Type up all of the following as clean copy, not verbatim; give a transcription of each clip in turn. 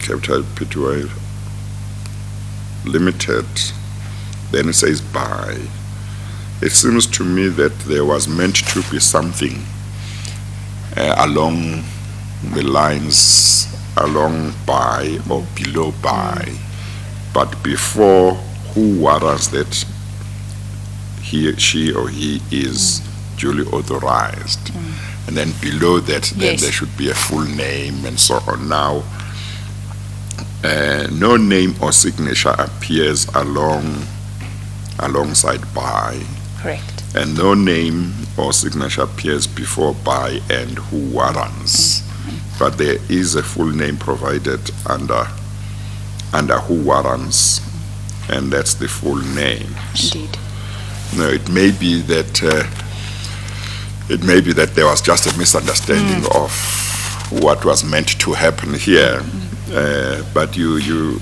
capital Pty Limited, then it says by. It seems to me that there was meant to be something along the lines, along by or below by, but before who warrants that he, she or he is duly authorized. And then below that, then there should be a full name and so on. Now, no name or signature appears alongside by. Correct. And no name or signature appears before by and who warrants. But there is a full name provided under who warrants, and that's the full name. Indeed. No, it may be that there was just a misunderstanding of what was meant to happen here. But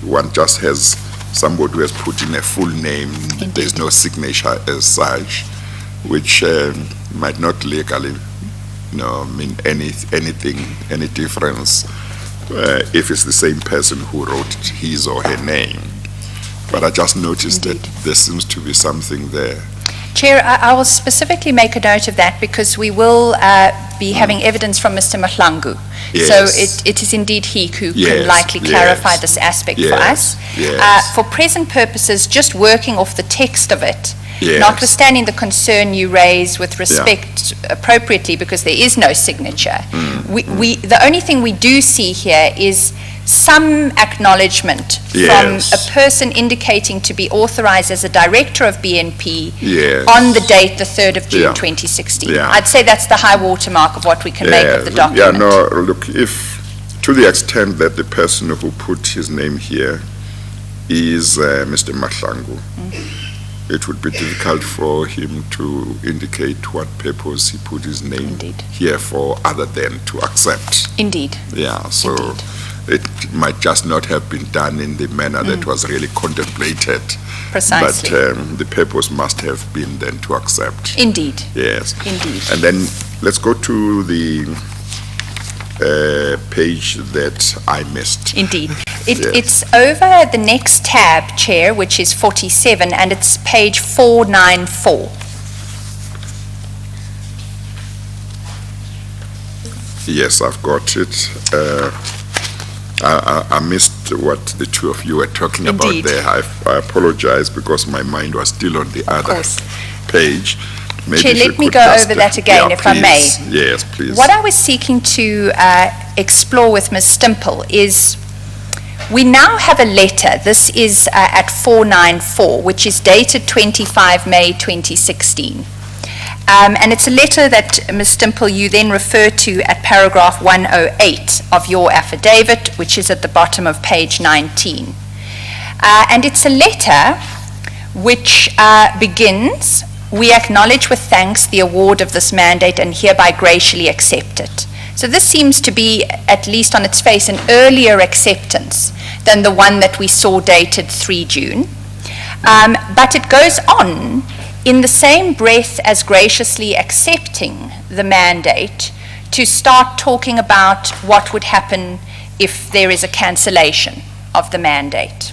one just has somebody who has put in a full name. Indeed. There's no signature as such, which might not legally mean any difference if it's the same person who wrote his or her name. But I just noticed Indeed. that there seems to be something there. Chair, I will specifically make a note of that because we will be having evidence from Mr. Mahlangu. Yes. So it is indeed he who can likely clarify this aspect for us. Yes. For present purposes, just working off the text of it, Yes. notwithstanding the concern you raise with respect appropriately because there is no signature, the only thing we do see here is some acknowledgement from a person indicating to be authorized as a director of BNP on the date the 3rd of June 2016. I'd say that's the high watermark of what we can make of the document. Yeah, no, look, if to the extent that the person who put his name here is Mr. Mahlangu, it would be difficult for him to indicate what purpose he put his name here for other than to accept. Indeed. Yeah, so it might just not have been done in the manner that was really contemplated. Precisely. But the purpose must have been then to accept. Indeed. Yes. Indeed. And then let's go to the page that I missed. Indeed. It's over the next tab, Chair, which is 47, and it's page 494. Yes, I've got it. I missed what the two of you were talking about there. I apologize because my mind was still on the other page. Maybe Chair, let me go over that again, if I may. Yes, please. What I was seeking to explore with Ms. Stimpel is we now have a letter. This is at 494, which is dated 25 May 2016. And it's a letter that, Ms. Stimpel, you then refer to at paragraph 108 of your affidavit, which is at the bottom of page 19. And it's a letter which begins, "We acknowledge with thanks the award of this mandate and hereby graciously accept it." So this seems to be, at least on its face, an earlier acceptance than the one that we saw dated 3 June. But it goes on in the same breath as graciously accepting the mandate to start talking about what would happen if there is a cancellation of the mandate.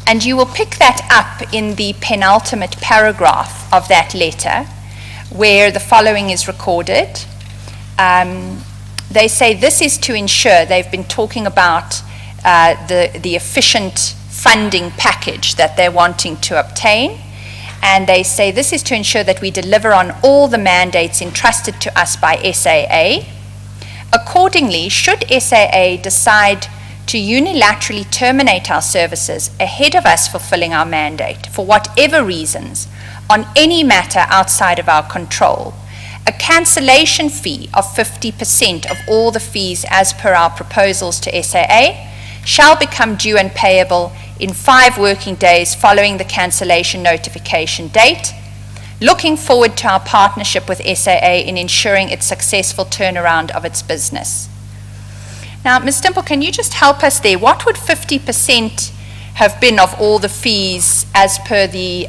And you will pick that up in the penultimate paragraph of that letter, where the following is recorded. They say this is to ensure, they've been talking about the efficient funding package that they're wanting to obtain. And they say this is to ensure that we deliver on all the mandates entrusted to us by SAA. Accordingly, should SAA decide to unilaterally terminate our services ahead of us fulfilling our mandate, for whatever reasons, on any matter outside of our control, a cancellation fee of 50% of all the fees as per our proposals to SAA shall become due and payable in 5 working days following the cancellation notification date, looking forward to our partnership with SAA in ensuring its successful turnaround of its business. Now, Ms. Stimpel, can you just help us there? What would 50% have been of all the fees as per the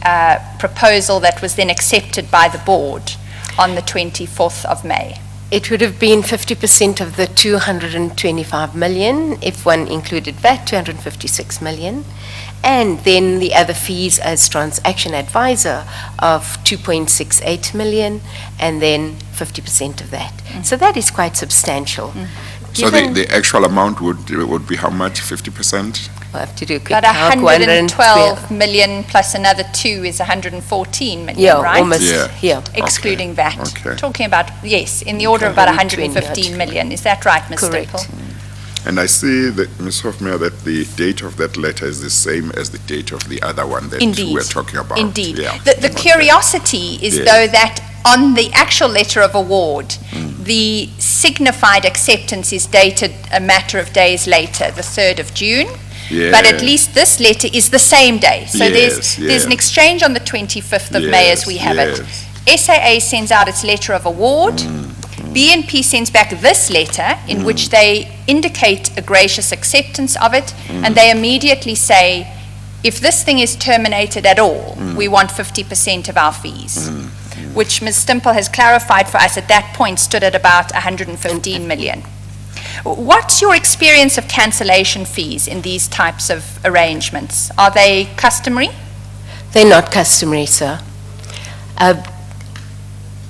proposal that was then accepted by the board on the 24th of May? It would have been 50% of the 225 million, if one included VAT, 256 million. And then the other fees as transaction advisor of 2.68 million, and then 50% of that. So that is quite substantial. So the actual amount would be how much, 50%? We'll have to do a quick About calc, 112 million plus another 2 is 114 million, Yeah, right? almost, Yeah. yeah. Excluding VAT. Okay. Talking about, yes, in the order of about 115 million. Is that right, Ms. Correct. Stimpel? And I see that, Ms. Hofmeyer, that the date of that letter is the same as the date of the other one that Indeed. we're talking about. Indeed. Yeah. The Okay. curiosity is, Yeah. though, that on the actual letter of award, the signified acceptance is dated a matter of days later, the 3rd of June. But at Yeah. least this letter is the same day. So Yes, there's an yeah. exchange on the 25th of May as we have it. SAA sends out its letter of award. BNP sends back this letter in which they indicate a gracious acceptance of it, and they immediately say, if this thing is terminated at all, we want 50% of our fees, which Ms. Stimpel has clarified for us at that point stood at about 115 million. What's your experience of cancellation fees in these types of arrangements? Are they customary? They're not customary, sir.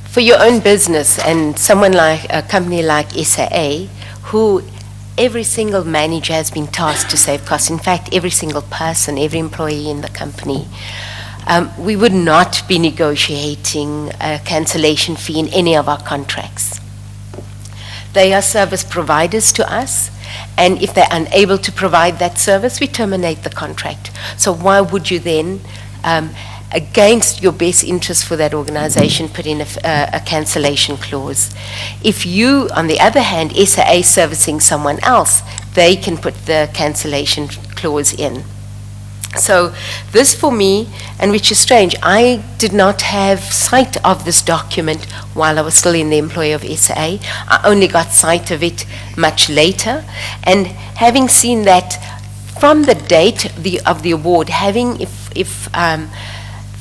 For your own business and someone like a company like SAA, who every single manager has been tasked to save costs, in fact, every single person, every employee in the company, we would not be negotiating a cancellation fee in any of our contracts. They are service providers to us, and if they're unable to provide that service, we terminate the contract. So why would you then, against your best interest for that organization, put in a cancellation clause? If you, on the other hand, SAA servicing someone else, they can put the cancellation clause in. So this for me, and which is strange, I did not have sight of this document while I was still in the employ of SAA. I only got sight of it much later, and having seen that from the date of the award, having if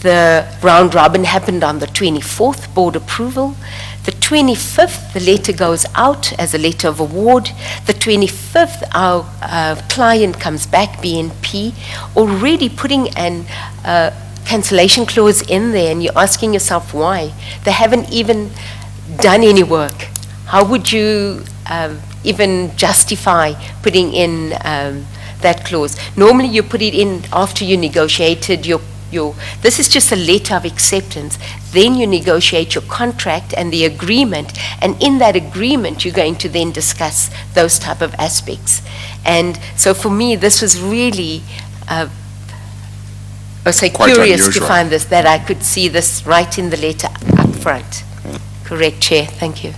the round robin happened on the 24th, board approval. The 25th, the letter goes out as a letter of award. The 25th, our client comes back, BNP, already putting an cancellation clause in there, and you're asking yourself why. They haven't even done any work. How would you even justify putting in that clause? Normally you put it in after you negotiated this is just a letter of acceptance. Then you negotiate your contract and the agreement, and in that agreement you're going to then discuss those type of aspects. And so for me, this was really, I would say, Quite curious unusual. to find this, that I could see this right in the letter up front. Correct, Chair, thank you.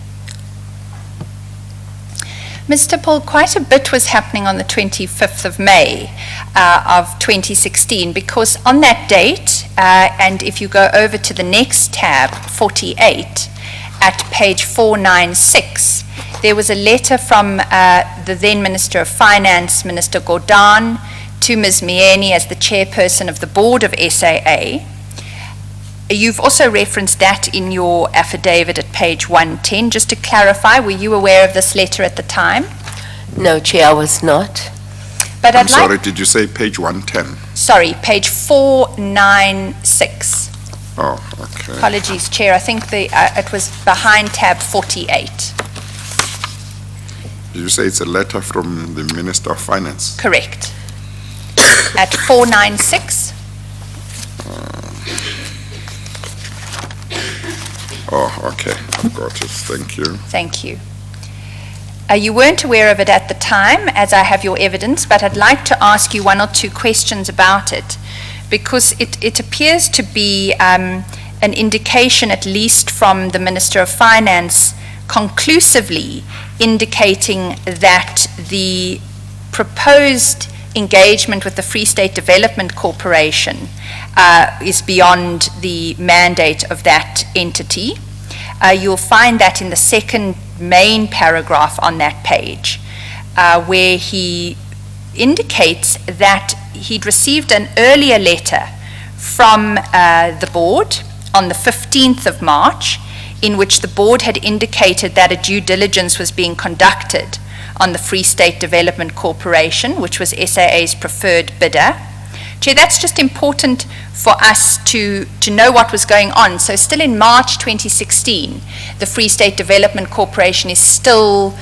Mr. Paul, quite a bit was happening on the 25th of May of 2016, because on that date, and if you go over to the next tab, 48, at page 496, there was a letter from the then Minister of Finance, Minister Gordhan, to Ms. Mieni as the chairperson of the board of SAA. You've also referenced that in your affidavit at page 110. Just to clarify, were you aware of this letter at the time? No, Chair, I was not. But I'm sorry, did you say page 110? Sorry, page 496. Oh, okay. Apologies, Chair. I think it was behind tab 48. Did you say it's a letter from the Minister of Finance? Correct. At 496. Oh, okay, I've got it, thank you. Thank you. You weren't aware of it at the time, as I have your evidence, but I'd like to ask you one or two questions about it, because it appears to be an indication, at least from the Minister of Finance, conclusively indicating that the proposed engagement with the Free State Development Corporation is beyond the mandate of that entity. You'll find that in the second main paragraph on that page, where he indicates that he'd received an earlier letter from the board on the 15th of March, in which the board had indicated that a due diligence was being conducted on the Free State Development Corporation, which was SAA's preferred bidder. Chair, that's just important for us to know what was going on. So still in March 2016, the Free State Development Corporation is still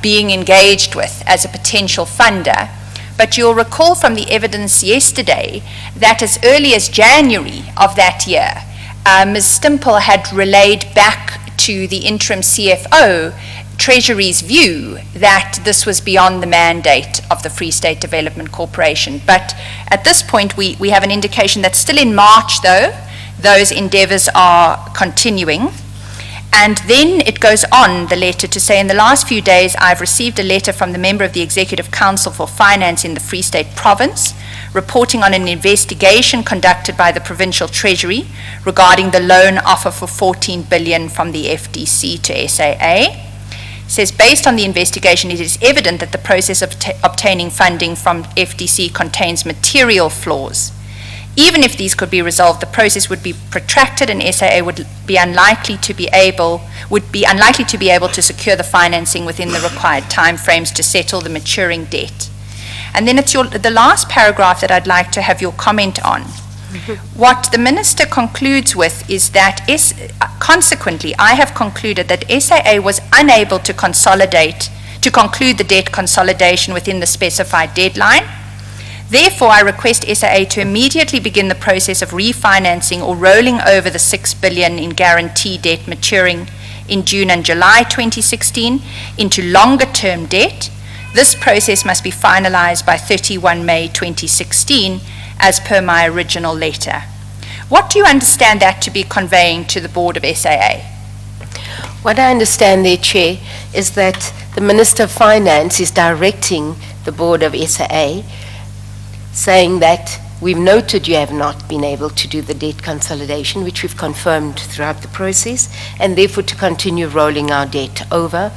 being engaged with as a potential funder. But you'll recall from the evidence yesterday that as early as January of that year, Ms. Stimpel had relayed back to the interim CFO Treasury's view that this was beyond the mandate of the Free State Development Corporation. But at this point, we have an indication that still in March, though, those endeavours are continuing. And then it goes on, the letter, to say, in the last few days, I've received a letter from the member of the Executive Council for Finance in the Free State Province, reporting on an investigation conducted by the Provincial Treasury regarding the loan offer for 14 billion from the FDC to SAA. It says, based on the investigation, it is evident that the process of obtaining funding from FDC contains material flaws. Even if these could be resolved, the process would be protracted and SAA would be unlikely to be able to secure the financing within the required timeframes to settle the maturing debt. And then it's the last paragraph that I'd like to have your comment on. What the Minister concludes with is that, consequently, I have concluded that SAA was unable to conclude the debt consolidation within the specified deadline. Therefore, I request SAA to immediately begin the process of refinancing or rolling over the 6 billion in guarantee debt maturing in June and July 2016 into longer-term debt. This process must be finalized by 31 May 2016, as per my original letter. What do you understand that to be conveying to the Board of SAA? What I understand there, Chair, is that the Minister of Finance is directing the Board of SAA, saying that we've noted you have not been able to do the debt consolidation, which we've confirmed throughout the process, and therefore to continue rolling our debt over.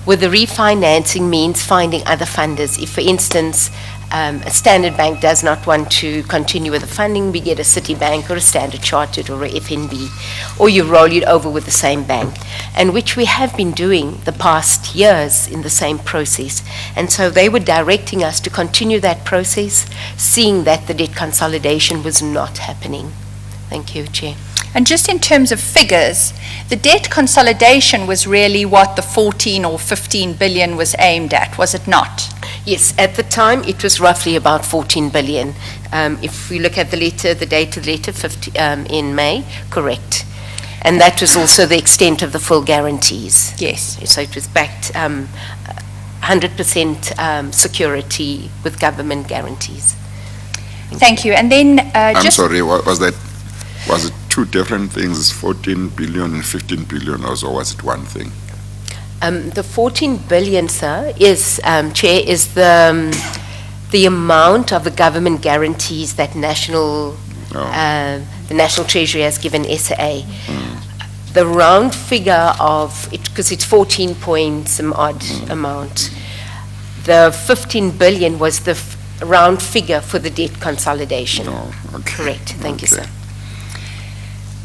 With the refinancing means finding other funders. If, for instance, a Standard Bank does not want to continue with the funding, we get a Citibank or a Standard Chartered or a FNB, or you roll it over with the same bank, and which we have been doing the past years in the same process. And so they were directing us to continue that process, seeing that the debt consolidation was not happening. Thank you, Chair. And just in terms of figures, the debt consolidation was really what the 14 or 15 billion was aimed at, was it not? Yes, at the time it was roughly about 14 billion. If we look at the letter, the date of the letter, in May, correct. And that was also the extent of the full guarantees. Yes. So it was backed 100% security with government guarantees. Thank you. And then I'm sorry, was it two different things, 14 billion and 15 billion, or was it one thing? The 14 billion, sir, is, Chair, is the amount of the government guarantees that the National Treasury has given SAA. The round figure of it, because it's 14 point some odd amount, the 15 billion was the round figure for the debt consolidation. Oh, okay. Correct. Thank you, sir.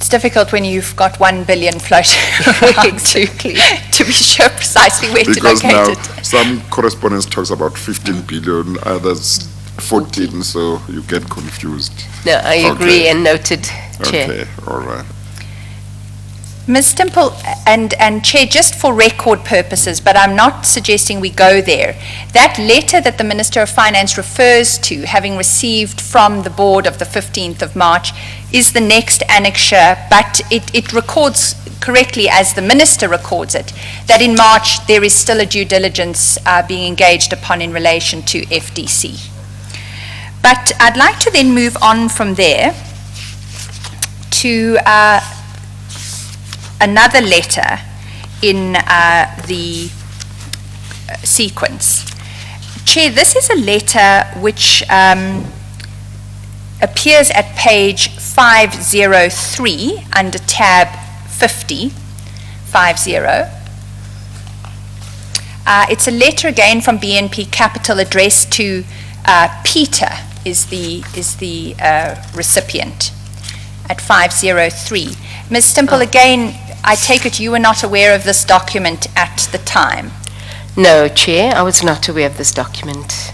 it's difficult when you've got 1 billion floating around Exactly. to be sure precisely where to Because locate now it. some correspondence talks about 15 billion, others 14, so you get confused. No, I agree and noted, Chair. Okay, all right. Ms. Stimpel and Chair, just for record purposes, but I'm not suggesting we go there. That letter that the Minister of Finance refers to, having received from the board of the 15th of March, is the next annexure, but it records correctly, as the Minister records it, that in March there is still a due diligence being engaged upon in relation to FDC. But I'd like to then move on from there to another letter in the sequence. Chair, this is a letter which appears at page 503 under tab 50. It's a letter again from BNP Capital addressed to Peter is the recipient at 503. Ms. Stimpel, again, I take it you were not aware of this document at the time? No, Chair, I was not aware of this document.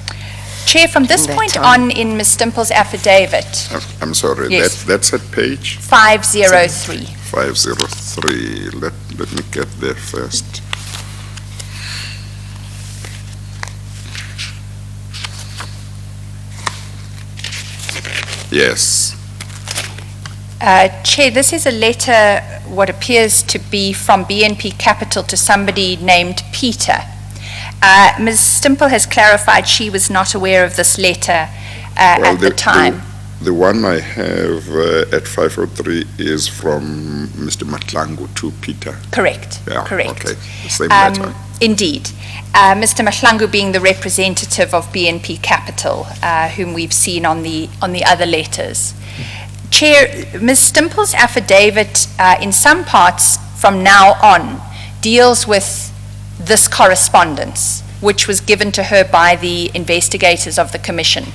Chair, from this That point time. on in Ms. Stimpel's affidavit, I'm sorry, Yes. that's at page 503. 503. Let me get there first. Yes. Chair, this is a letter, what appears to be from BNP Capital to somebody named Peter. Ms. Stimpel has clarified she was not aware of this letter at the time. The one I have at 503 is from Mr. Matlangu to Peter. Correct. Yeah, Correct. okay. Same letter. Indeed. Mr. Mahlangu being the representative of BNP Capital, whom we've seen on the other letters. Chair, Ms. Stimpel's affidavit, in some parts from now on, deals with this correspondence, which was given to her by the investigators of the Commission.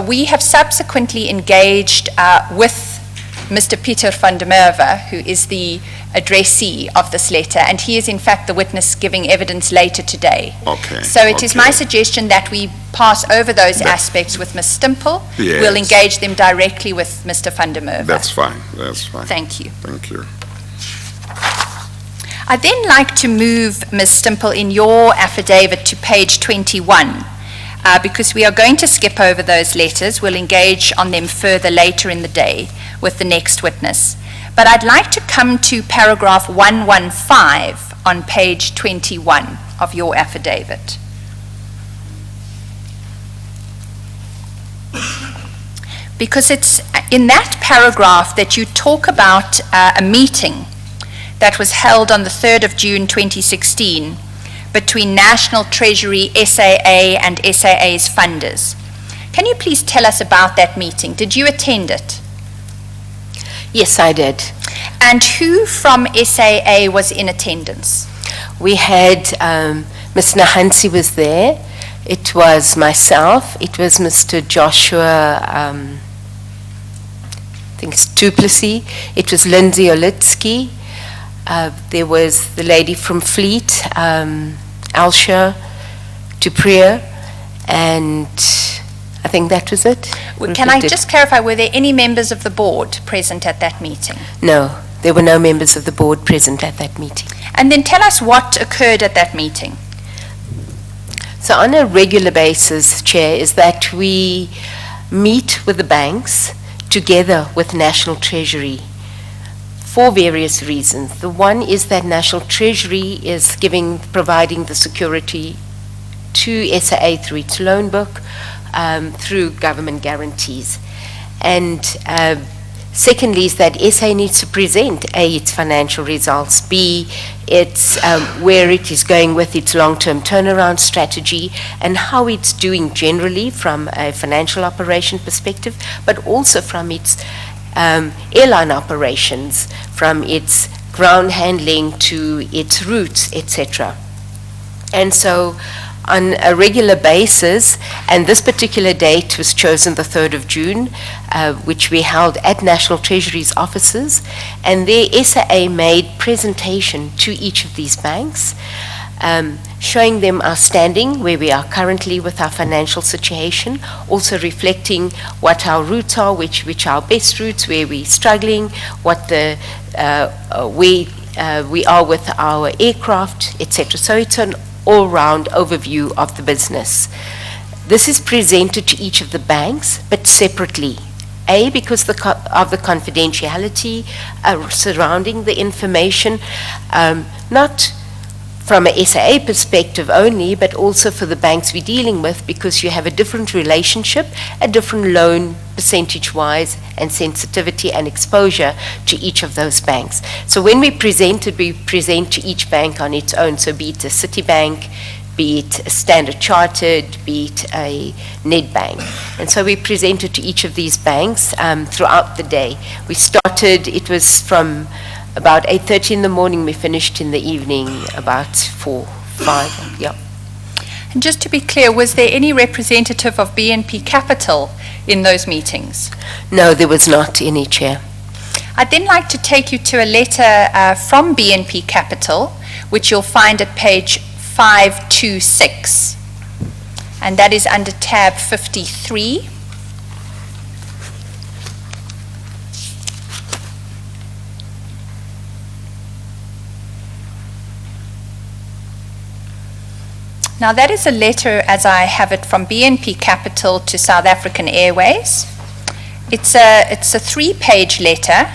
We have subsequently engaged with Mr. Pieter van der Merwe, who is the addressee of this letter, and he is in fact the witness giving evidence later today. Okay. So it is my okay. suggestion that we pass over those aspects with Ms. Stimpel. Yes. We'll engage them directly with Mr. van der Merwe. That's fine, that's fine. Thank you. Thank you. I'd then like to move, Ms. Stimpel, in your affidavit to page 21, because we are going to skip over those letters. We'll engage on them further later in the day with the next witness. But I'd like to come to paragraph 115 on page 21 of your affidavit. Because it's in that paragraph that you talk about a meeting that was held on the 3rd of June 2016 between National Treasury, SAA, and SAA's funders. Can you please tell us about that meeting? Did you attend it? Yes, I did. And who from SAA was in attendance? We had, Ms. Nahansi was there. It was myself. It was Mr. Joshua, I think it's Duplessis. It was Lindsay Olitsky. There was the lady from Fleet, Alsha Duprier, and I think that was it. Can I just clarify, were there any members of the board present at that meeting? No, there were no members of the board present at that meeting. And then tell us what occurred at that meeting. So on a regular basis, Chair, is that we meet with the banks together with National Treasury for various reasons. The one is that National Treasury is providing the security to SAA through its loan book, through government guarantees. And secondly is that SA needs to present A, its financial results, B, its where it is going with its long-term turnaround strategy, and how it's doing generally from a financial operation perspective, but also from its airline operations, from its ground handling to its routes, etc. And so on a regular basis, and this particular date was chosen the 3rd of June, which we held at National Treasury's offices, and there SAA made presentation to each of these banks, showing them our standing, where we are currently with our financial situation, also reflecting what our routes are, which are our best routes, where we're struggling, what the we are with our aircraft, etc. So it's an all-round overview of the business. This is presented to each of the banks, but separately. A, because of the confidentiality surrounding the information, not from a SAA perspective only, but also for the banks we're dealing with, because you have a different relationship, a different loan percentage-wise, and sensitivity and exposure to each of those banks. So when we present to each bank on its own, so be it a Citibank, be it a Standard Chartered, be it a Nedbank. And so we presented to each of these banks throughout the day. We started, it was from about 8:30 in the morning, we finished in the evening about 4, 5, yeah. And just to be clear, was there any representative of BNP Capital in those meetings? No, there was not any, Chair. I'd then like to take you to a letter from BNP Capital, which you'll find at page 526, and that is under tab 53. Now that is a letter, as I have it, from BNP Capital to South African Airways. It's a 3-page letter.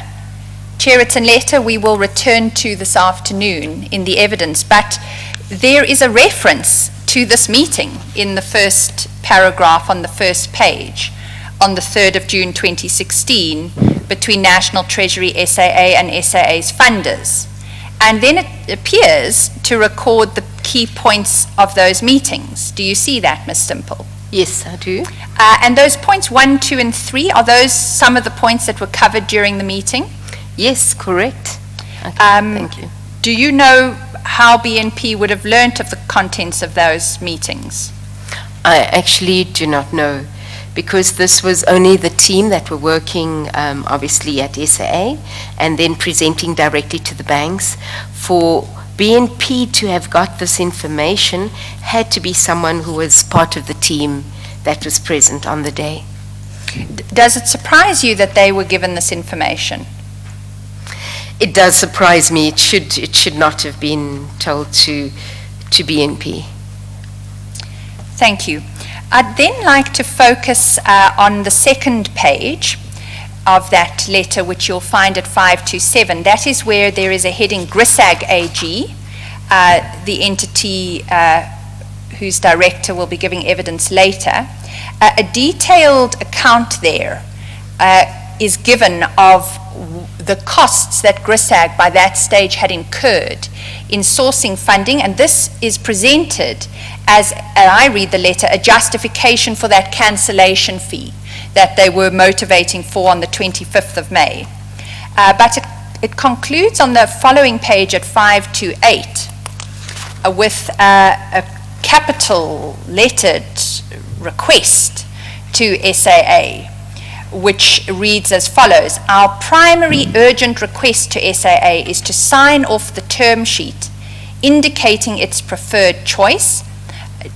Chair, it's a letter we will return to this afternoon in the evidence, but there is a reference to this meeting in the first paragraph on the first page on the 3rd of June 2016 between National Treasury, SAA and SAA's funders. And then it appears to record the key points of those meetings. Do you see that, Ms. Stimpel? Yes, I do. And those points 1, 2, and 3, are those some of the points that were covered during the meeting? Yes, correct. Okay, thank you. Do you know how BNP would have learnt of the contents of those meetings? I actually do not know, because this was only the team that were working, obviously, at SAA, and then presenting directly to the banks. For BNP to have got this information had to be someone who was part of the team that was present on the day. Does it surprise you that they were given this information? It does surprise me. It should not have been told to BNP. Thank you. I'd then like to focus on the second page of that letter, which you'll find at 527. That is where there is a heading GRISAG AG, the entity whose director will be giving evidence later. A detailed account there is given of the costs that GRISAG by that stage had incurred in sourcing funding, and this is presented as, and I read the letter, a justification for that cancellation fee that they were motivating for on the 25th of May. But it concludes on the following page at 528 with a capital lettered request to SAA, which reads as follows: our primary urgent request to SAA is to sign off the term sheet indicating its preferred choice.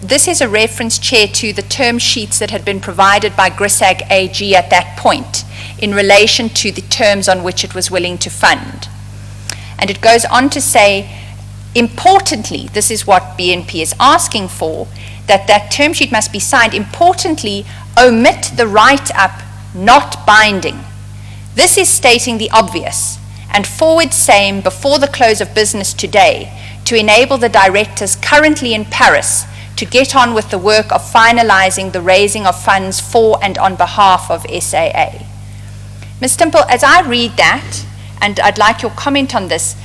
This is a reference, Chair, to the term sheets that had been provided by GRISAG AG at that point in relation to the terms on which it was willing to fund. And it goes on to say, importantly, this is what BNP is asking for, that that term sheet must be signed. Importantly, omit the write-up not binding. This is stating the obvious, and forward same before the close of business today to enable the directors currently in Paris to get on with the work of finalizing the raising of funds for and on behalf of SAA. Ms. Stimpel, as I read that, and I'd like your comment on this,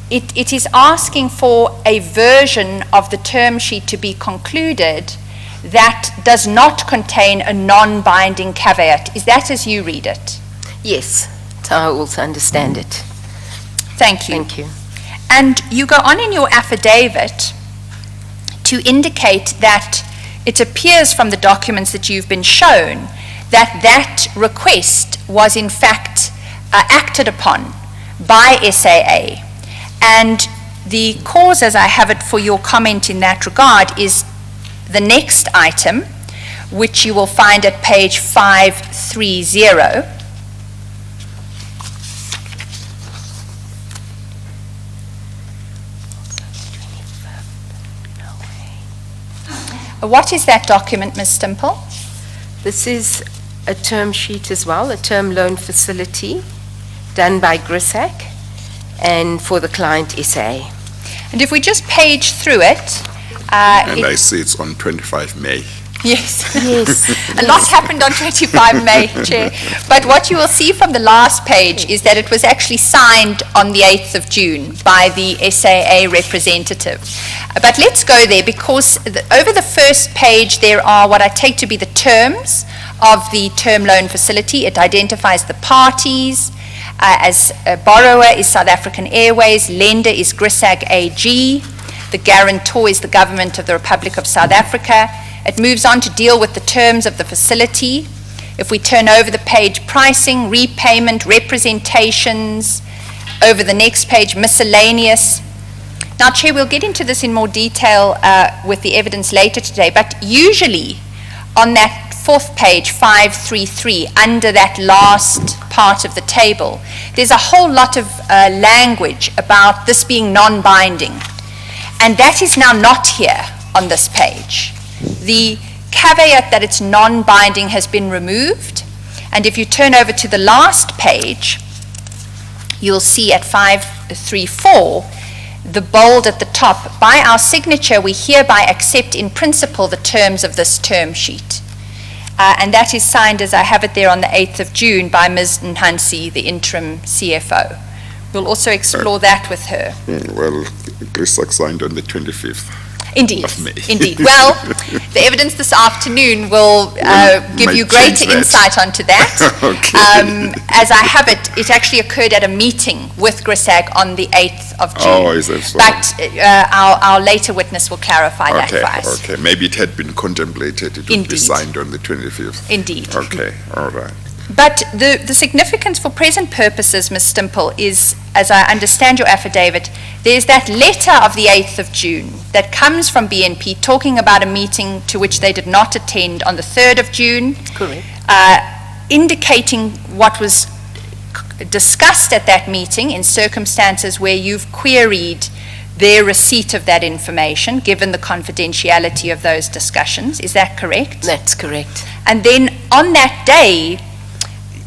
it is asking for a version of the term sheet to be concluded that does not contain a non-binding caveat. Is that as you read it? Yes, so I also understand it. Thank you. Thank you. And you go on in your affidavit to indicate that it appears from the documents that you've been shown that that request was in fact acted upon by SAA. And the cause, as I have it for your comment in that regard, is the next item, which you will find at page 530. What is that document, Ms. Stimpel? This is a term sheet as well, a term loan facility done by GRISAG and for the client SAA. And if we just page through it. And I see it's on 25 May. Yes. Yes. A lot happened on 25 May, Chair. But what you will see from the last page is that it was actually signed on the 8th of June by the SAA representative. But let's go there, because over the first page there are what I take to be the terms of the term loan facility. It identifies the parties. As a borrower is South African Airways, lender is GRISAG AG, the guarantor is the Government of the Republic of South Africa. It moves on to deal with the terms of the facility. If we turn over the page, pricing, repayment, representations, over the next page, miscellaneous. Now, Chair, we'll get into this in more detail with the evidence later today, but usually on that fourth page, 533, under that last part of the table, there's a whole lot of language about this being non-binding. And that is now not here on this page. The caveat that it's non-binding has been removed. And if you turn over to the last page, you'll see at 534, the bold at the top, by our signature, we hereby accept in principle the terms of this term sheet. And that is signed, as I have it there, on the 8th of June by Ms. Nhansi, the interim CFO. We'll also explore that with her. Well, Grisak signed on the 25th. Indeed, of May. indeed. Well, the evidence this afternoon will give you greater insight onto that. Okay. As I have it, it actually occurred at a meeting with GRISAG on the 8th of June. Oh, is that so? But our later witness will clarify that for us. Okay, maybe it had been contemplated, it would be Indeed. signed on the 25th. Indeed. Okay, all right. But the significance for present purposes, Ms. Stimpel, is, as I understand your affidavit, there's that letter of the 8th of June that comes from BNP talking about a meeting to which they did not attend on the 3rd of June. Correct. Indicating what was discussed at that meeting in circumstances where you've queried their receipt of that information, given the confidentiality of those discussions. Is that correct? That's correct. And then on that day,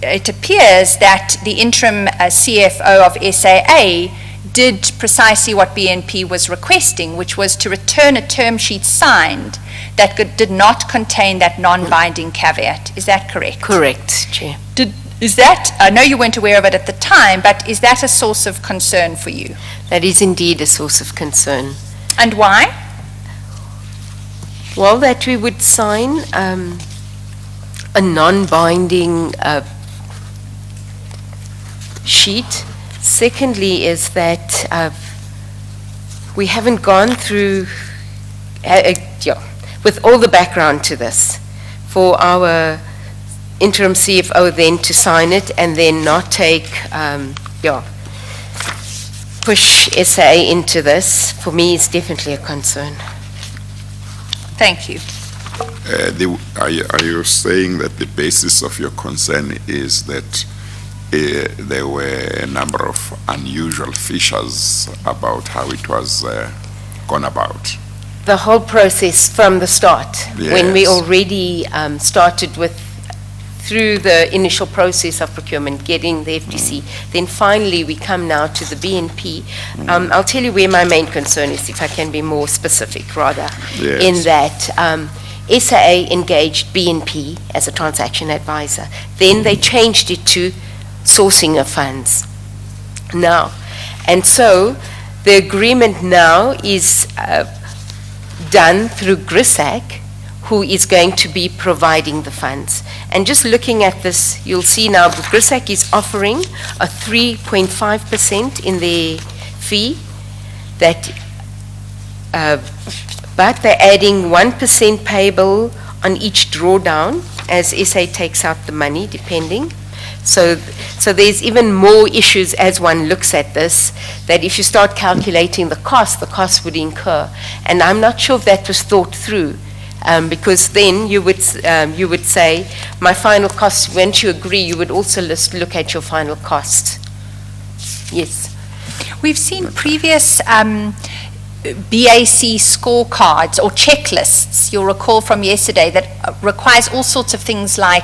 it appears that the interim CFO of SAA did precisely what BNP was requesting, which was to return a term sheet signed that did not contain that non-binding caveat. Is that correct? Correct, Chair. Is that, I know you weren't aware of it at the time, but is that a source of concern for you? That is indeed a source of concern. And why? Well, that we would sign a non-binding sheet. Secondly is that we haven't gone through, with all the background to this, for our interim CFO then to sign it and then not take, push SAA into this, for me is definitely a concern. Thank you. Are you saying that the basis of your concern is that there were a number of unusual features about how it was gone about? The whole process from the start, when we Yes. already started with, through the initial process of procurement, getting the FTC, then finally we come now to the BNP. I'll tell you where my main concern is, if I can be more specific rather, Yes. in that SAA engaged BNP as a transaction advisor. Then they changed it to sourcing of funds now. And so the agreement now is done through GRISAG, who is going to be providing the funds. And just looking at this, you'll see now GRISAG is offering a 3.5% in their fee, that, but they're adding 1% payable on each drawdown as SA takes out the money, depending. So there's even more issues as one looks at this, that if you start calculating the cost would incur. And I'm not sure if that was thought through, because then you would say, my final cost, once you agree, you would also look at your final cost. Yes. We've seen previous BAC scorecards or checklists, you'll recall from yesterday, that requires all sorts of things like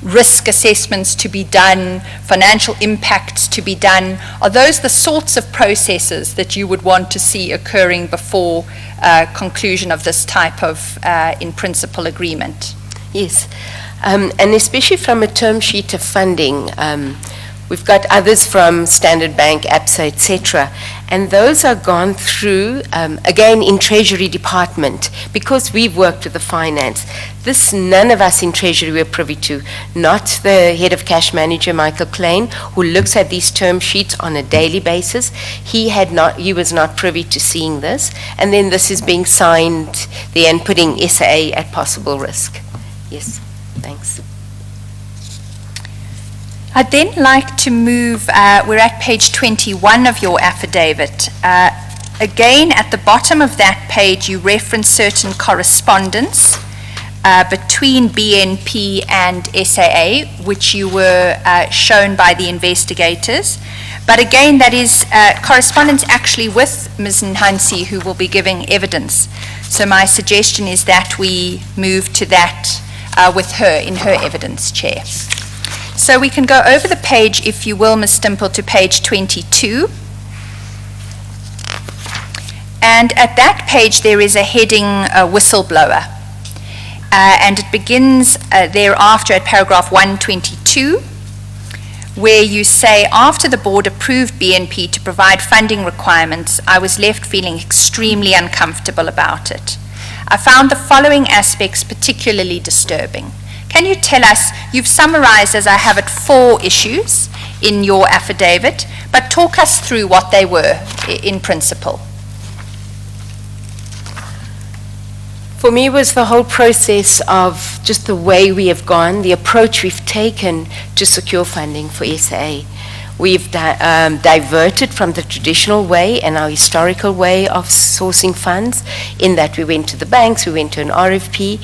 risk assessments to be done, financial impacts to be done. Are those the sorts of processes that you would want to see occurring before conclusion of this type of in-principle agreement? Yes, and especially from a term sheet of funding. We've got others from Standard Bank, ABSA, etc. And those are gone through, again, in Treasury Department, because we've worked with the finance. This, none of us in Treasury were privy to, not the head of cash manager, Michael Klein, who looks at these term sheets on a daily basis. He was not privy to seeing this. And then this is being signed there and putting SAA at possible risk. Yes, thanks. I'd then like to move, we're at page 21 of your affidavit. Again, at the bottom of that page, you reference certain correspondence between BNP and SAA, which you were shown by the investigators. But again, that is correspondence actually with Ms. Nhansi, who will be giving evidence. So my suggestion is that we move to that with her in her evidence, Chair. So we can go over the page, if you will, Ms. Stimpel, to page 22. And at that page, there is a heading, whistleblower. And it begins thereafter at paragraph 122, where you say, after the board approved BNP to provide funding requirements, I was left feeling extremely uncomfortable about it. I found the following aspects particularly disturbing. Can you tell us, you've summarized, as I have it, 4 issues in your affidavit, but talk us through what they were in principle. For me, it was the whole process of just the way we have gone, the approach we've taken to secure funding for SAA. We've diverted from the traditional way and our historical way of sourcing funds, in that we went to the banks, we went to an RFP.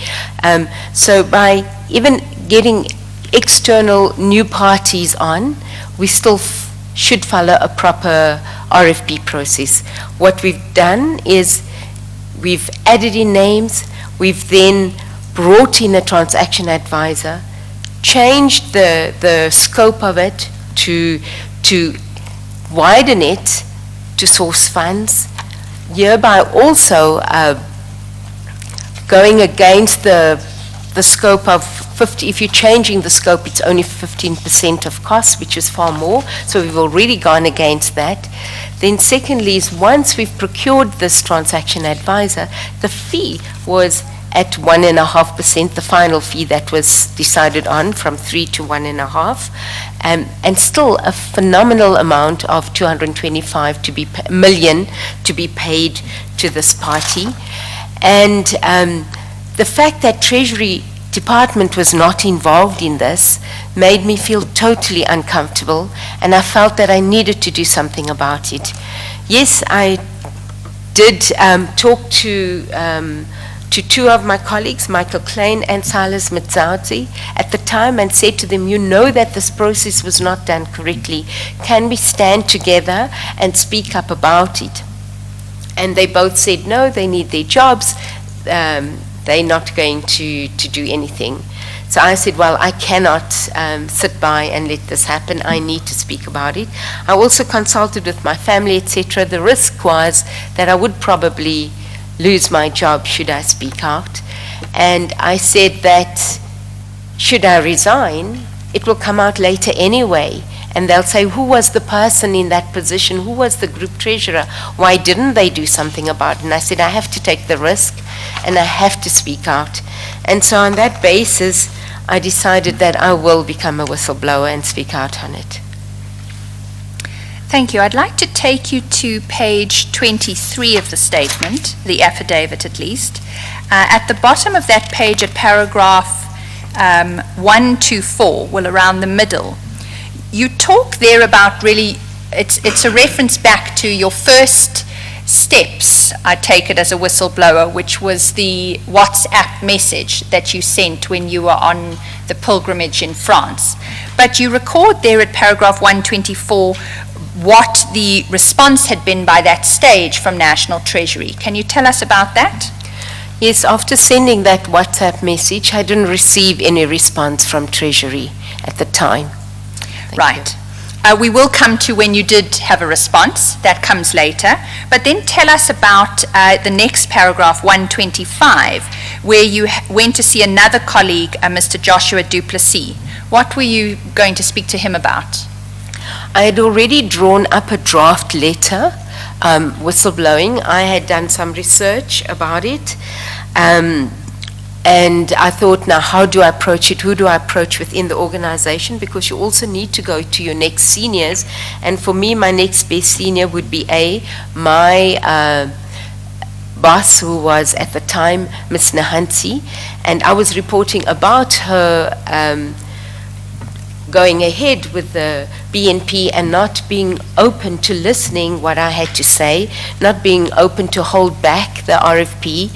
So by even getting external new parties on, we still should follow a proper RFP process. What we've done is we've added in names, we've then brought in a transaction advisor, changed the scope of it to widen it to source funds, hereby also going against the scope of 50. If you're changing the scope, it's only 15% of costs, which is far more, so we've already gone against that. Then secondly is, once we've procured this transaction advisor, the fee was at 1.5%, the final fee that was decided on, from 3 to 1.5, and still a phenomenal amount of 225 million to be paid to this party. And the fact that Treasury Department was not involved in this made me feel totally uncomfortable, and I felt that I needed to do something about it. Yes, I did talk to 2 of my colleagues, Michael Klein and Silas Mtsautsi, at the time, and said to them, you know that this process was not done correctly. Can we stand together and speak up about it? And they both said no, they need their jobs. They're not going to do anything. So I said, well, I cannot sit by and let this happen. I need to speak about it. I also consulted with my family, etc. The risk was that I would probably lose my job should I speak out. And I said that should I resign, it will come out later anyway. And they'll say, who was the person in that position? Who was the group treasurer? Why didn't they do something about it? And I said, I have to take the risk and I have to speak out. And so on that basis, I decided that I will become a whistleblower and speak out on it. Thank you. I'd like to take you to page 23 of the statement, the affidavit at least. At the bottom of that page, at paragraph 124, well, around the middle, you talk there about really, it's a reference back to your first steps, I take it, as a whistleblower, which was the WhatsApp message that you sent when you were on the pilgrimage in France. But you record there at paragraph 124 what the response had been by that stage from National Treasury. Can you tell us about that? Yes, after sending that WhatsApp message, I didn't receive any response from Treasury at the time. Right. We will come to when you did have a response. That comes later. But then tell us about the next paragraph, 125, where you went to see another colleague, Mr. Joshua Duplessis. What were you going to speak to him about? I had already drawn up a draft letter, whistleblowing. I had done some research about it. And I thought, now, how do I approach it? Who do I approach within the organization? Because you also need to go to your next seniors. And for me, my next best senior would be my boss, who was at the time Ms. Nhansi. And I was reporting about her going ahead with the BNP and not being open to listening what I had to say, not being open to hold back the RFP,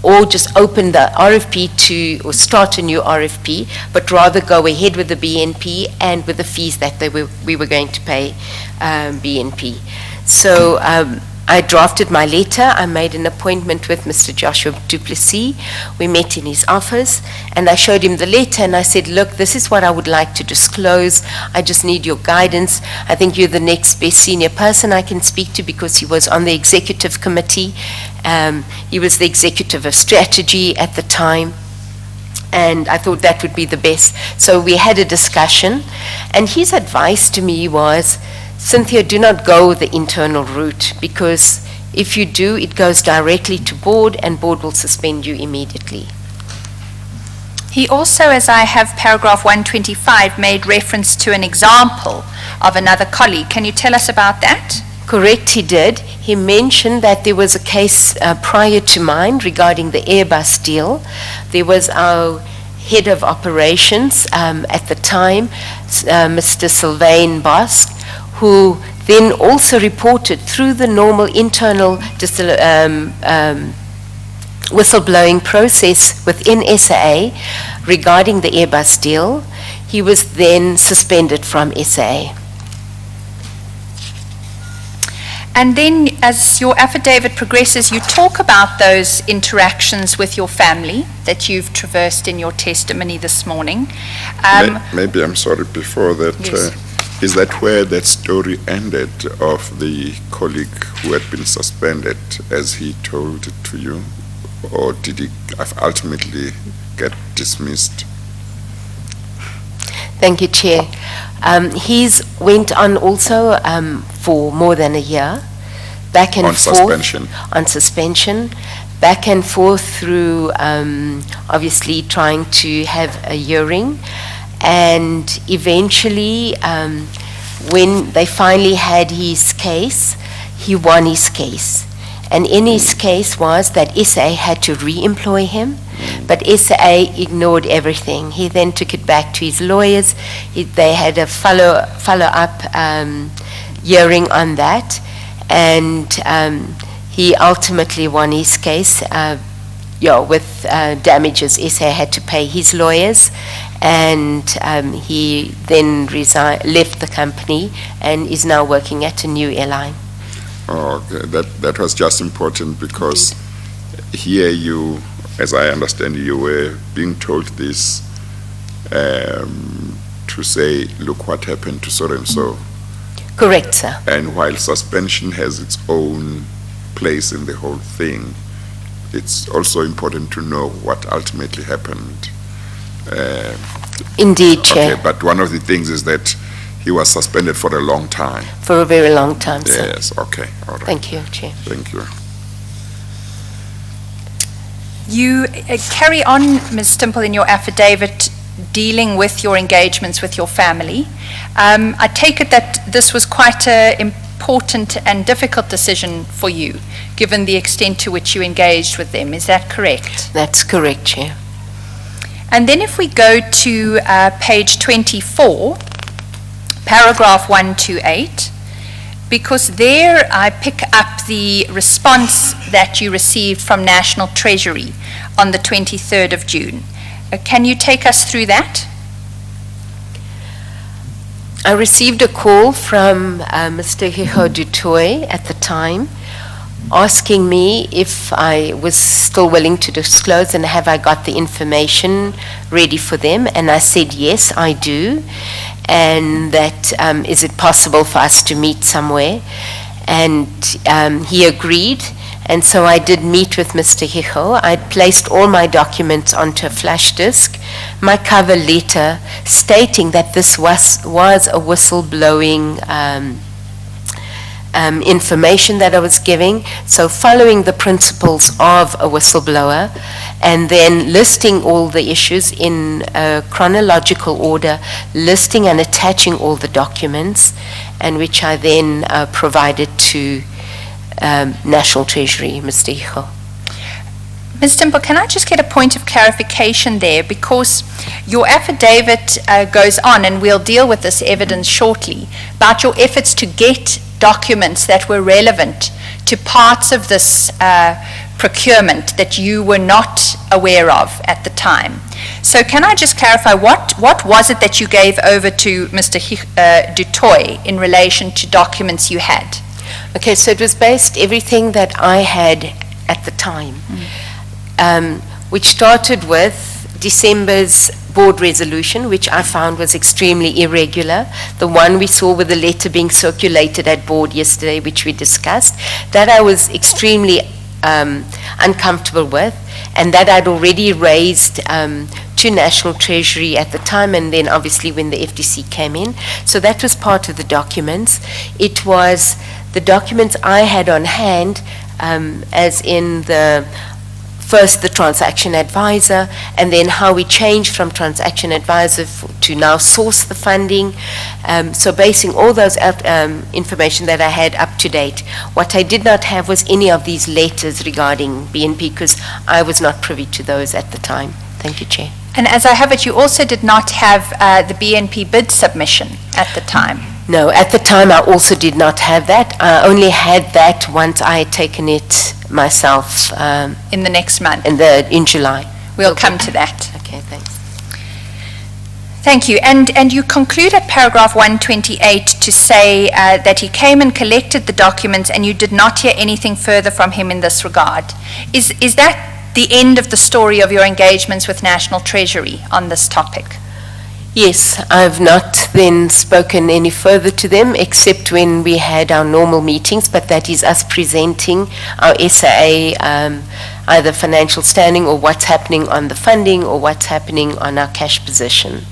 or just open the RFP or start a new RFP, but rather go ahead with the BNP and with the fees that we were going to pay BNP. So I drafted my letter. I made an appointment with Mr. Joshua Duplessis. We met in his office, and I showed him the letter, and I said, look, this is what I would like to disclose. I just need your guidance. I think you're the next best senior person I can speak to, because he was on the executive committee. He was the executive of strategy at the time, and I thought that would be the best. So we had a discussion, and his advice to me was, Cynthia, do not go the internal route, because if you do, it goes directly to board, and board will suspend you immediately. He also, as I have paragraph 125, made reference to an example of another colleague. Can you tell us about that? Correct, he did. He mentioned that there was a case prior to mine regarding the Airbus deal. There was our head of operations at the time, Mr. Sylvain Bosque, who then also reported through the normal internal whistleblowing process within SAA regarding the Airbus deal. He was then suspended from SAA. And then, as your affidavit progresses, you talk about those interactions with your family that you've traversed in your testimony this morning. Maybe I'm sorry, before that, Yes. Is that where that story ended of the colleague who had been suspended, as he told it to you? Or did he ultimately get dismissed? Thank you, Chair. He's went on also for more than a year, back and On forth. suspension. On suspension, back and forth through obviously trying to have a hearing. And eventually, when they finally had his case, he won his case. And in his case was that SAA had to re-employ him, but SAA ignored everything. He then took it back to his lawyers. They had a follow-up hearing on that, and he ultimately won his case. With damages SAA had to pay his lawyers, and he then left the company and is now working at a new airline. Oh, okay. That was just important, because here you, as I understand, you were being told this to say, look what happened to so and so. Correct, sir. And while suspension has its own place in the whole thing, it's also important to know what ultimately happened. Indeed, Chair. Okay, but one of the things is that he was suspended for a long time. For a very long time, sir. Yes, okay, all right. Thank you, Chair. Thank you. You carry on, Ms. Stimpel, in your affidavit dealing with your engagements with your family. I take it that this was quite an important and difficult decision for you, given the extent to which you engaged with them. Is that correct? That's correct, Chair. And then if we go to page 24, paragraph 128, because there I pick up the response that you received from National Treasury on the 23rd of June. Can you take us through that? I received a call from Mr. Hiho Dutoy at the time, asking me if I was still willing to disclose and have I got the information ready for them. And I said, yes, I do. And that, is it possible for us to meet somewhere? And he agreed. And so I did meet with Mr. Hiho. I placed all my documents onto a flash disk, my cover letter stating that this was a whistleblowing information that I was giving. So following the principles of a whistleblower, and then listing all the issues in a chronological order, listing and attaching all the documents, and which I then provided to National Treasury, Mr. Hiho. Ms. Stimpel, can I just get a point of clarification there? Because your affidavit goes on, and we'll deal with this evidence shortly, about your efforts to get documents that were relevant to parts of this procurement that you were not aware of at the time. So can I just clarify, what was it that you gave over to Mr. Dutoy in relation to documents you had? Okay, so it was based everything that I had at the time, which started with December's board resolution, which I found was extremely irregular. The one we saw with the letter being circulated at board yesterday, which we discussed, that I was extremely uncomfortable with, and that I'd already raised to National Treasury at the time, and then obviously when the FTC came in. So that was part of the documents. It was the documents I had on hand, as in first the transaction advisor, and then how we changed from transaction advisor to now source the funding. So basing all those information that I had up to date. What I did not have was any of these letters regarding BNP, because I was not privy to those at the time. Thank you, Chair. And as I have it, you also did not have the BNP bid submission at the time. No, at the time I also did not have that. I only had that once I had taken it myself. In the next month? In July. We'll come to that. Okay, thanks. Thank you. And you conclude at paragraph 128 to say that he came and collected the documents and you did not hear anything further from him in this regard. Is that the end of the story of your engagements with National Treasury on this topic? Yes, I've not then spoken any further to them except when we had our normal meetings, but that is us presenting our SAA, either financial standing or what's happening on the funding or what's happening on our cash position.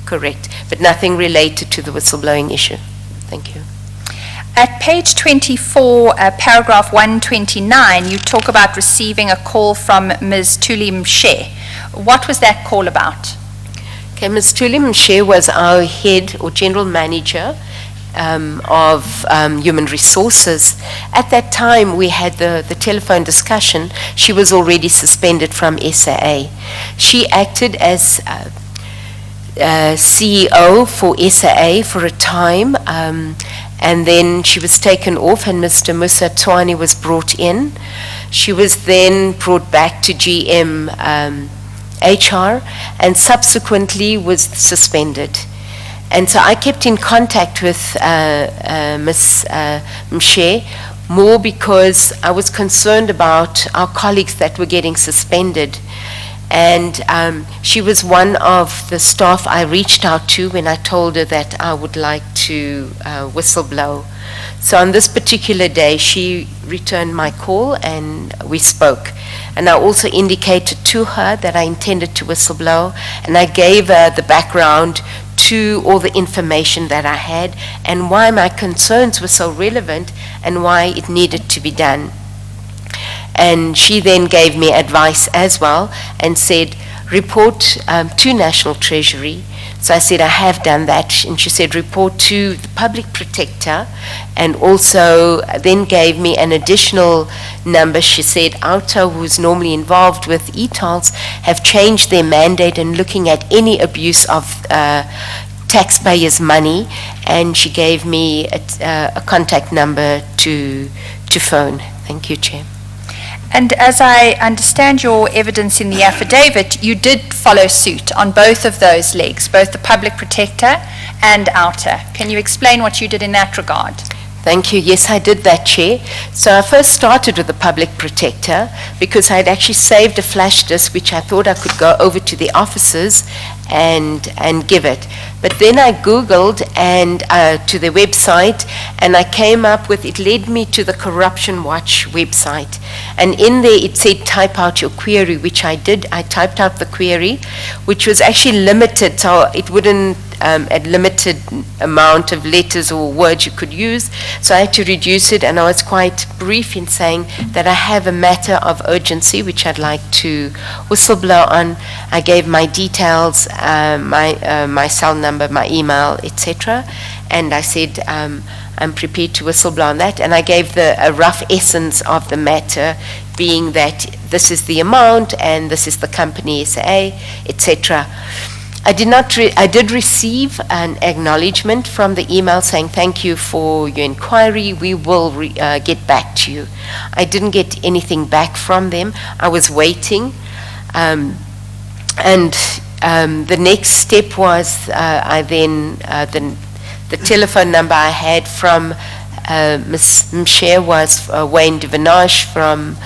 Correct, but nothing related to the whistleblowing issue. Thank you. At page 24, paragraph 129, you talk about receiving a call from Ms. Tuli Mshe. What was that call about? Okay, Ms. Tuli Mshe was our head or general manager of human resources. At that time, we had the telephone discussion. She was already suspended from SAA. She acted as CEO for SAA for a time, and then she was taken off and Mr. Musa Twani was brought in. She was then brought back to GM HR and subsequently was suspended. And so I kept in contact with Ms. Mshe more because I was concerned about our colleagues that were getting suspended. And she was one of the staff I reached out to when I told her that I would like to whistleblow. So on this particular day, she returned my call and we spoke. And I also indicated to her that I intended to whistleblow, and I gave her the background to all the information that I had and why my concerns were so relevant and why it needed to be done. And she then gave me advice as well and said, report to National Treasury. So I said, I have done that. And she said, report to the Public Protector, and also then gave me an additional number. She said, OUTA, who's normally involved with ETOLs, have changed their mandate and looking at any abuse of taxpayers' money. And she gave me a contact number to phone. Thank you, Chair. And as I understand your evidence in the affidavit, you did follow suit on both of those legs, both the Public Protector and OUTA. Can you explain what you did in that regard? Thank you. Yes, I did that, Chair. So I first started with the Public Protector because I'd actually saved a flash disk which I thought I could go over to the offices and give it. But then I Googled and to the website, and I came up with, it led me to the Corruption Watch website. And in there it said type out your query, which I did. I typed out the query, which was actually limited, so it wouldn't a limited amount of letters or words you could use. So I had to reduce it, and I was quite brief in saying that I have a matter of urgency which I'd like to whistleblow on. I gave my details, my cell number, my email, etc. And I said I'm prepared to whistleblow on that. And I gave a rough essence of the matter being that this is the amount and this is the company SAA, etc. I did receive an acknowledgement from the email saying thank you for your inquiry, we will get back to you. I didn't get anything back from them. I was waiting, and the next step was the telephone number I had from Ms. Mshere was Wayne Devenage from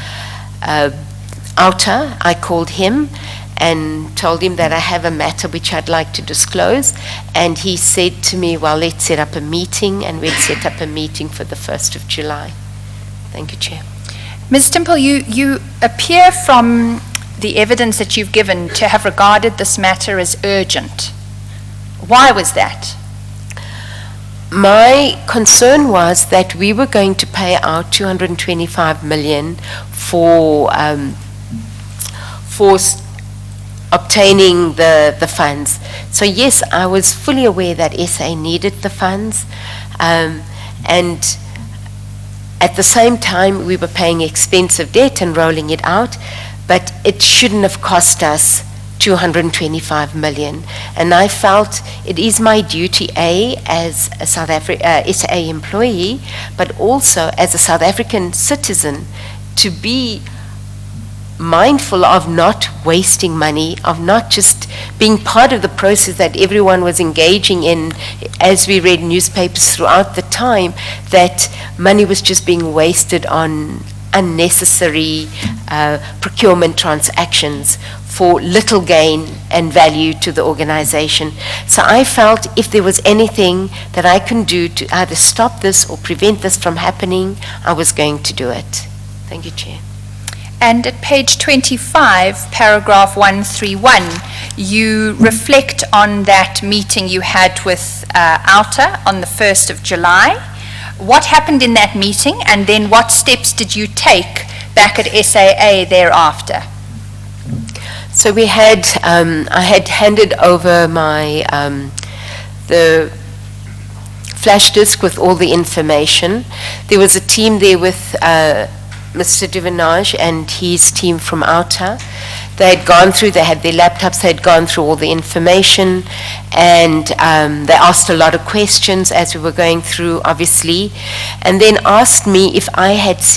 OUTA. I called him and told him that I have a matter which I'd like to disclose, and he said to me, well, let's set up a meeting, and we'd set up a meeting for the 1st of July. Thank you, Chair. Ms. Stimpel, you appear from the evidence that you've given to have regarded this matter as urgent. Why was that? My concern was that we were going to pay out 225 million for obtaining the funds. So yes, I was fully aware that SA needed the funds, and at the same time we were paying expensive debt and rolling it out, but it shouldn't have cost us 225 million. And I felt it is my duty, as a SAA employee, but also as a South African citizen, to be mindful of not wasting money, of not just being part of the process that everyone was engaging in, as we read newspapers throughout the time, that money was just being wasted on unnecessary procurement transactions for little gain and value to the organization. So I felt if there was anything that I can do to either stop this or prevent this from happening, I was going to do it. Thank you, Chair. And at page 25, paragraph 131, you reflect on that meeting you had with OUTA on the 1st of July. What happened in that meeting, and then what steps did you take back at SAA thereafter? So we had, I had handed over my, the flash disk with all the information. There was a team there with Mr. Devenage and his team from OUTA. They had gone through, they had their laptops, they had gone through all the information, and they asked a lot of questions as we were going through, obviously, and then asked me if I had seen